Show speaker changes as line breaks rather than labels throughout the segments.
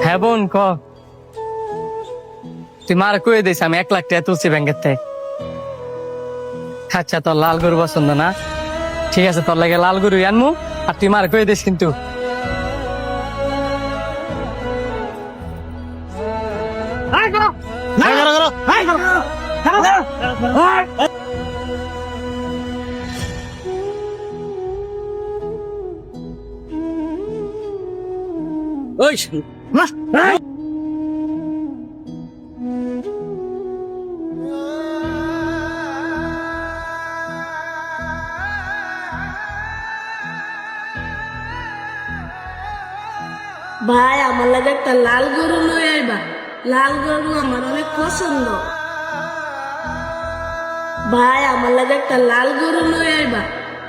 হ্যাঁ বোন ক তুই মার কয়ে দিস আমি 1 লাখ টাকা তুলছি ব্যাংকের থেকে। আচ্ছা তোর লাল গরু পছন্দ না, ঠিক আছে তোর লাগে লাল গরু আনমু, আর তুই মার কয়ে দিস কিন্তু।
ওই
ভাই আমার লাগে একটা লাল গরু লই আইবা, লাল গরু আমার অনেক পছন্দ। ভাই আমার লাগে একটা লাল গরু লই আইবা,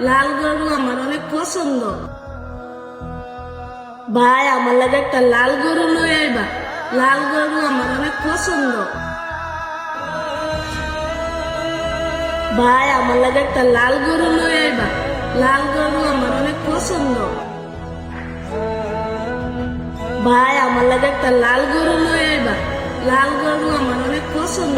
লাল গরু আমার অনেক পছন্দ। ভাই আমার লাগে একটা লাল গরু লই আইবা, লাল গরু আমার অনেক পছন্দ। ভাই আমার লাগে একটা লাল গরু লই আইবা, লাল গরু আমার অনেক পছন্দ। ভাই আমার লাগে একটা লাল গরু লই আইবা, লাল গরু আমার অনেক পছন্দ।